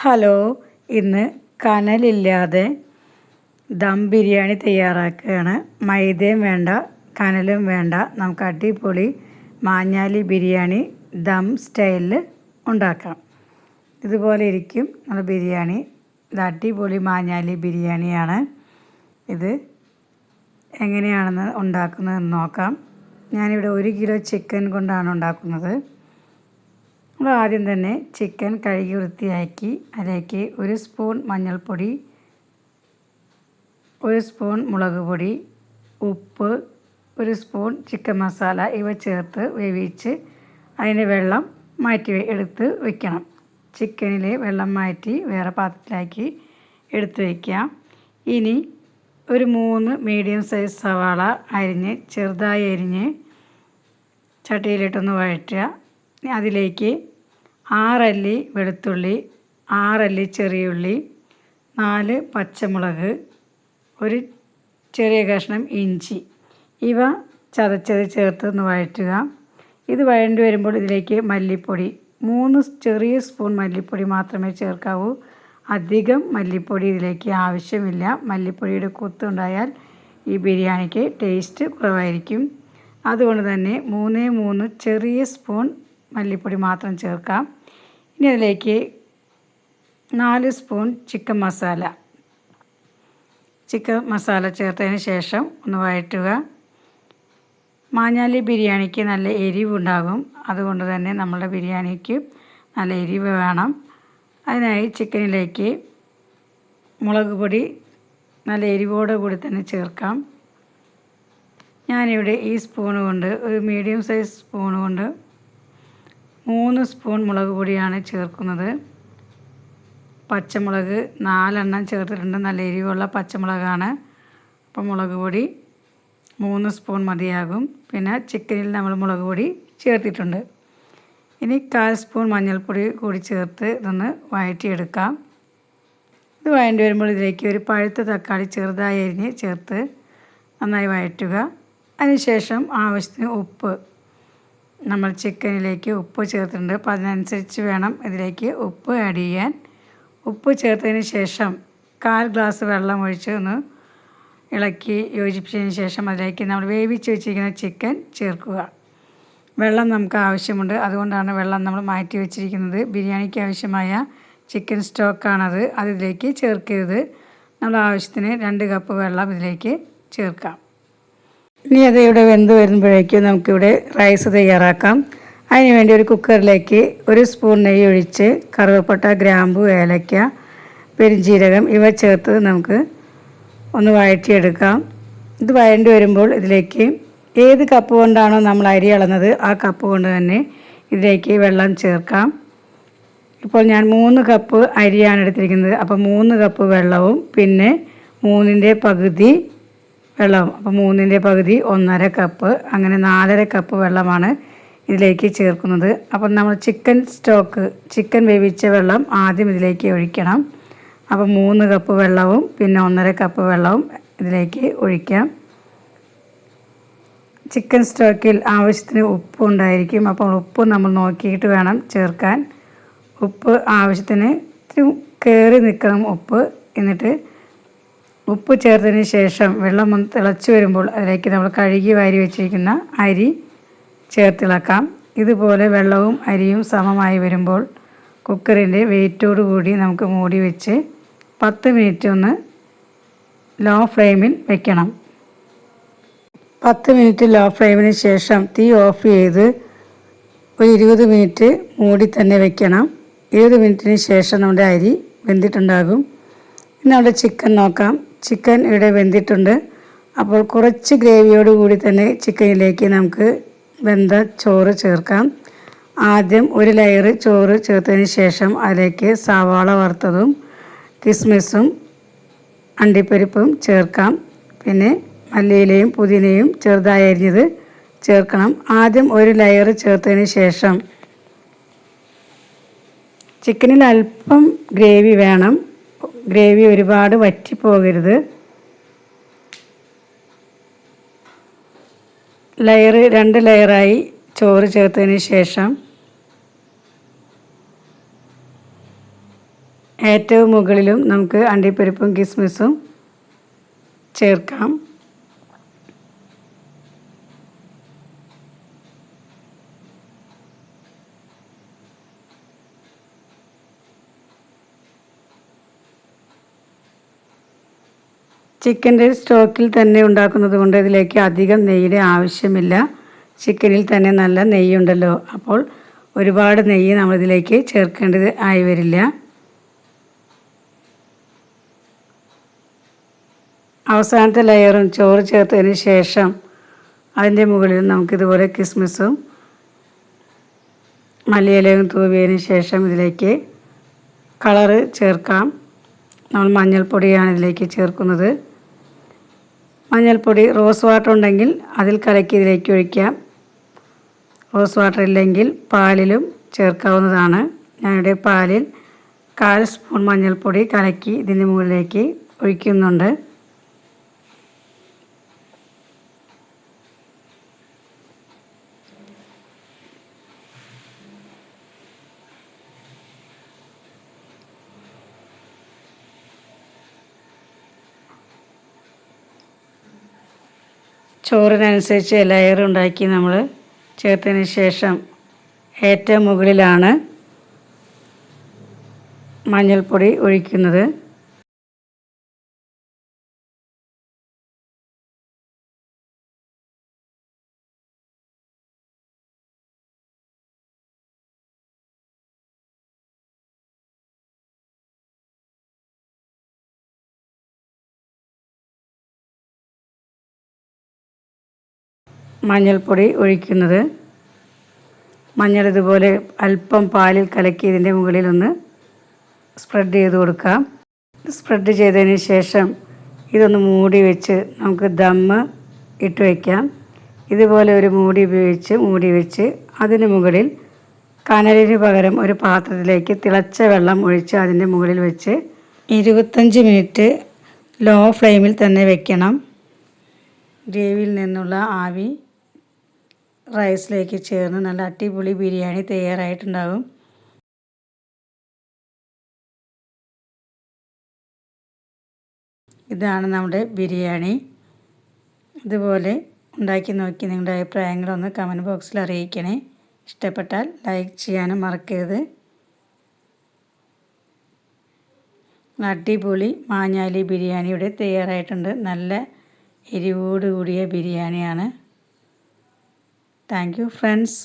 Hello, ഇന്ന് കനലില്ലാതെ ദം ബിരിയാണി തയ്യാറാക്കുകയാണ്. മൈദയും വേണ്ട, കനലും വേണ്ട. നമുക്ക് അടിപൊളി മാഞ്ഞാലി ബിരിയാണി ദം സ്റ്റൈലിൽ ഉണ്ടാക്കാം. ഇതുപോലെ ഇരിക്കും നമ്മുടെ ബിരിയാണി. ഇത് അടിപൊളി മാഞ്ഞാലി ബിരിയാണിയാണ്. ഇത് എങ്ങനെയാണെന്ന് ഉണ്ടാക്കുന്നതെന്ന് നോക്കാം. ഞാനിവിടെ 1 കിലോ ചിക്കൻ കൊണ്ടാണ് ഉണ്ടാക്കുന്നത്. നമ്മൾ ആദ്യം തന്നെ ചിക്കൻ കഴുകി വൃത്തിയാക്കി അതിലേക്ക് 1 സ്പൂൺ മഞ്ഞൾപ്പൊടി, 1 സ്പൂൺ മുളക് പൊടി, ഉപ്പ്, 1 സ്പൂൺ ചിക്കൻ മസാല ഇവ ചേർത്ത് വേവിച്ച് അതിൻ്റെ വെള്ളം എടുത്ത് വയ്ക്കണം. ചിക്കനിലെ വെള്ളം മാറ്റി വേറെ പാത്രത്തിലാക്കി എടുത്ത് വയ്ക്കാം. ഇനി ഒരു 3 മീഡിയം സൈസ് സവാള ചെറുതായി അരിഞ്ഞ് ചട്ടിയിലിട്ടൊന്ന് വഴറ്റുക. അതിലേക്ക് 6 അല്ലി വെളുത്തുള്ളി, 6 അല്ലി ചെറിയുള്ളി, 4 പച്ചമുളക്, ഒരു ചെറിയ കഷ്ണം ഇഞ്ചി ഇവ ചതച്ചത് ചേർത്ത് ഒന്ന് വഴറ്റുക. ഇത് വഴണ്ടി വരുമ്പോൾ ഇതിലേക്ക് മല്ലിപ്പൊടി 3 ചെറിയ സ്പൂൺ മല്ലിപ്പൊടി മാത്രമേ ചേർക്കാവൂ. അധികം മല്ലിപ്പൊടി ഇതിലേക്ക് ആവശ്യമില്ല. മല്ലിപ്പൊടിയുടെ കുത്തുണ്ടായാൽ ഈ ബിരിയാണിക്ക് ടേസ്റ്റ് കുറവായിരിക്കും. അതുകൊണ്ട് തന്നെ 3 ചെറിയ സ്പൂൺ മല്ലിപ്പൊടി മാത്രം ചേർക്കാം. ഇനി അതിലേക്ക് 4 സ്പൂൺ ചിക്കൻ മസാല ചേർത്തതിന് ശേഷം ഒന്ന് വഴറ്റുക. മാഞ്ഞാലി ബിരിയാണിക്ക് നല്ല എരിവുണ്ടാകും. അതുകൊണ്ട് തന്നെ നമ്മളുടെ ബിരിയാണിക്ക് നല്ല എരിവ് വേണം. അതിനായി ചിക്കനിലേക്ക് മുളക് പൊടി നല്ല എരിവോടെ കൂടി തന്നെ ചേർക്കാം. ഞാനിവിടെ ഈ സ്പൂൺ കൊണ്ട്, ഒരു മീഡിയം സൈസ് സ്പൂൺ കൊണ്ട് 3 സ്പൂൺ മുളക് പൊടിയാണ് ചേർക്കുന്നത്. പച്ചമുളക് 4 എണ്ണം ചേർത്തിട്ടുണ്ട്. നല്ല എരിവുള്ള പച്ചമുളകാണ്. അപ്പോൾ മുളക് പൊടി 3 സ്പൂൺ മതിയാകും. പിന്നെ ചിക്കനിൽ നമ്മൾ മുളക് പൊടി ചേർത്തിട്ടുണ്ട്. ഇനി 1/4 സ്പൂൺ മഞ്ഞൾപ്പൊടി കൂടി ചേർത്ത് ഇതൊന്ന് വഴറ്റിയെടുക്കാം. ഇത് വഴണ്ടി വരുമ്പോൾ ഇതിലേക്ക് ഒരു പഴുത്ത തക്കാളി ചെറുതായി അരിഞ്ഞ് ചേർത്ത് നന്നായി വഴറ്റുക. അതിനുശേഷം ആവശ്യത്തിന് ഉപ്പ്, നമ്മൾ ചിക്കനിലേക്ക് ഉപ്പ് ചേർത്തിട്ടുണ്ട്. അപ്പോൾ അതിനനുസരിച്ച് വേണം ഇതിലേക്ക് ഉപ്പ് ആഡ് ചെയ്യാൻ. ഉപ്പ് ചേർത്തതിന് ശേഷം 1/4 ഗ്ലാസ് വെള്ളം ഒഴിച്ച് ഒന്ന് ഇളക്കി യോജിപ്പിച്ചതിന് ശേഷം അതിലേക്ക് നമ്മൾ വേവിച്ച് വെച്ചിരിക്കുന്ന ചിക്കൻ ചേർക്കുക. വെള്ളം നമുക്ക് ആവശ്യമുണ്ട്. അതുകൊണ്ടാണ് വെള്ളം നമ്മൾ മാറ്റി വെച്ചിരിക്കുന്നത്. ബിരിയാണിക്ക് ആവശ്യമായ ചിക്കൻ സ്റ്റോക്കാണത്. അതിലേക്ക് ചേർക്കരുത്. നമ്മൾ ആവശ്യത്തിന് 2 കപ്പ് വെള്ളം ഇതിലേക്ക് ചേർക്കാം. ഇനി അത് ഇവിടെ വെന്ത് വരുമ്പോഴേക്കും നമുക്കിവിടെ റൈസ് തയ്യാറാക്കാം. അതിനുവേണ്ടി ഒരു കുക്കറിലേക്ക് 1 സ്പൂൺ നെയ്യ് ഒഴിച്ച് കറുവപ്പട്ട, ഗ്രാമ്പു, ഏലക്ക, പെരുംജീരകം ഇവ ചേർത്ത് നമുക്ക് ഒന്ന് വഴറ്റിയെടുക്കാം. ഇത് വഴണ്ടി വരുമ്പോൾ ഇതിലേക്ക് ഏത് കപ്പ് കൊണ്ടാണോ നമ്മൾ അരി അളന്നത് ആ കപ്പ് കൊണ്ട് തന്നെ ഇതിലേക്ക് വെള്ളം ചേർക്കാം. ഇപ്പോൾ ഞാൻ 3 കപ്പ് അരിയാണ് എടുത്തിരിക്കുന്നത്. അപ്പോൾ 3 കപ്പ് വെള്ളവും പിന്നെ 3ൻ്റെ പകുതി വെള്ളവും, അപ്പോൾ 3ൻ്റെ പകുതി 1.5 കപ്പ്, അങ്ങനെ 4.5 കപ്പ് വെള്ളമാണ് ഇതിലേക്ക് ചേർക്കുന്നത്. അപ്പോൾ നമ്മൾ ചിക്കൻ വേവിച്ച വെള്ളം ആദ്യം ഇതിലേക്ക് ഒഴിക്കണം. അപ്പോൾ 3 കപ്പ് വെള്ളവും പിന്നെ 1.5 കപ്പ് വെള്ളവും ഇതിലേക്ക് ഒഴിക്കാം. ചിക്കൻ സ്റ്റോക്കിൽ ആവശ്യത്തിന് ഉപ്പ് ഉണ്ടായിരിക്കും. അപ്പോൾ ഉപ്പ് നമ്മൾ നോക്കിയിട്ട് വേണം ചേർക്കാൻ. ഉപ്പ് ആവശ്യത്തിന് കയറി നിൽക്കണം ഉപ്പ്. എന്നിട്ട് ഉപ്പ് ചേർത്തതിന് ശേഷം വെള്ളം ഒന്ന് തിളച്ച് വരുമ്പോൾ അതിലേക്ക് നമ്മൾ കഴുകി വാരി വെച്ചിരിക്കുന്ന അരി ചേർത്തിളക്കാം. ഇതുപോലെ വെള്ളവും അരിയും സമമായി വരുമ്പോൾ കുക്കറിൻ്റെ വെയിറ്റോട് കൂടി നമുക്ക് മൂടി വെച്ച് 10 മിനിറ്റ് ഒന്ന് ലോ ഫ്ലെയിമിൽ വെക്കണം. 10 മിനിറ്റ് ലോ ഫ്ലെയിമിന് ശേഷം തീ ഓഫ് ചെയ്ത് ഒരു 20 മിനിറ്റ് മൂടി തന്നെ വെക്കണം. 20 മിനിറ്റിന് ശേഷം നമ്മുടെ അരി വെന്തിട്ടുണ്ടാകും. ഇനി നമ്മുടെ ചിക്കൻ നോക്കാം. ചിക്കൻ ഇവിടെ വെന്തിട്ടുണ്ട്. അപ്പോൾ കുറച്ച് ഗ്രേവിയോട് കൂടി തന്നെ ചിക്കനിലേക്ക് നമുക്ക് വെന്ത ചോറ് ചേർക്കാം. ആദ്യം ഒരു ലെയർ ചോറ് ചേർത്തതിന് ശേഷം അതിലേക്ക് സവാള വറുത്തതും കിസ്മിസും അണ്ടിപ്പരിപ്പും ചേർക്കാം. പിന്നെ മല്ലിയിലയും പുതിനയും ചെറുതായി അരിഞ്ഞത് ചേർക്കണം. ആദ്യം ഒരു ലെയർ ചേർത്തതിന് ശേഷം ചിക്കനിൽ അല്പം ഗ്രേവി വേണം. ഗ്രേവി ഒരുപാട് വറ്റിപ്പോകരുത്. 2 ലെയറായി ചോറ് ചേർത്തതിന് ശേഷം ഏറ്റവും മുകളിലും നമുക്ക് അണ്ടിപ്പരിപ്പും കിസ്മിസും ചേർക്കാം. ചിക്കൻ്റെ സ്റ്റോക്കിൽ തന്നെ ഉണ്ടാക്കുന്നത് കൊണ്ട് ഇതിലേക്ക് അധികം നെയ്യുടെ ആവശ്യമില്ല. ചിക്കനിൽ തന്നെ നല്ല നെയ്യുണ്ടല്ലോ, അപ്പോൾ ഒരുപാട് നെയ്യ് നമ്മളിതിലേക്ക് ചേർക്കേണ്ടത് ആയി വരില്ല. അവസാനത്തെ ലെയറും ചോറ് ചേർത്തതിന് ശേഷം അതിൻ്റെ മുകളിൽ നമുക്കിതുപോലെ കിസ്മിസും മല്ലിയിലയും തൂവിയതിന് ശേഷം ഇതിലേക്ക് കളറ് ചേർക്കാം. നമ്മൾ മഞ്ഞൾപ്പൊടിയാണ് ഇതിലേക്ക് ചേർക്കുന്നത്. മഞ്ഞൾപ്പൊടി റോസ് വാട്ടർ ഉണ്ടെങ്കിൽ അതിൽ കലക്കി ഇതിലേക്ക് ഒഴിക്കാം. റോസ് വാട്ടർ ഇല്ലെങ്കിൽ പാലിലും ചേർക്കാവുന്നതാണ്. ഞാനിവിടെ പാലിൽ 1/4 സ്പൂൺ മഞ്ഞൾപ്പൊടി കലക്കി ഇതിന് മുകളിലേക്ക് ഒഴിക്കുന്നുണ്ട്. ചോറിനനുസരിച്ച് ലെയർ ഉണ്ടാക്കി നമ്മൾ ചേർത്തതിന് ശേഷം ഏറ്റവും മുകളിലാണ് മഞ്ഞൾപ്പൊടി ഒഴിക്കുന്നത്. മഞ്ഞൾപ്പൊടി ഒഴിക്കുന്നത്. മഞ്ഞൾ ഇതുപോലെ അല്പം പാലിൽ കലക്കി ഇതിൻ്റെ മുകളിലൊന്ന് സ്പ്രെഡ് ചെയ്ത് കൊടുക്കാം. സ്പ്രെഡ് ചെയ്തതിന് ശേഷം ഇതൊന്ന് മൂടി വെച്ച് നമുക്ക് ദമ്മ് ഇട്ട് വയ്ക്കാം. ഇതുപോലെ ഒരു മൂടി ഉപയോഗിച്ച് മൂടി വെച്ച് അതിന് മുകളിൽ കനലിന് പകരം ഒരു പാത്രത്തിലേക്ക് തിളച്ച വെള്ളം ഒഴിച്ച് അതിൻ്റെ മുകളിൽ വെച്ച് 25 മിനിറ്റ് ലോ ഫ്ലെയിമിൽ തന്നെ വെക്കണം. ഗ്രേവിയിൽ നിന്നുള്ള ആവി റൈസിലേക്ക് ചേർന്ന് നല്ല അടിപൊളി ബിരിയാണി തയ്യാറായിട്ടുണ്ടാകും. ഇതാണ് നമ്മുടെ ബിരിയാണി. ഇതുപോലെ ഉണ്ടാക്കി നോക്കി നിങ്ങളുടെ അഭിപ്രായങ്ങളൊന്ന് കമൻറ്റ് ബോക്സിൽ അറിയിക്കണേ. ഇഷ്ടപ്പെട്ടാൽ ലൈക്ക് ചെയ്യാനും മറക്കരുത്. അടിപൊളി മാഞ്ഞാലി ബിരിയാണി ഇവിടെ തയ്യാറായിട്ടുണ്ട്. നല്ല എരിവോട് കൂടിയ ബിരിയാണിയാണ്. Thank you friends.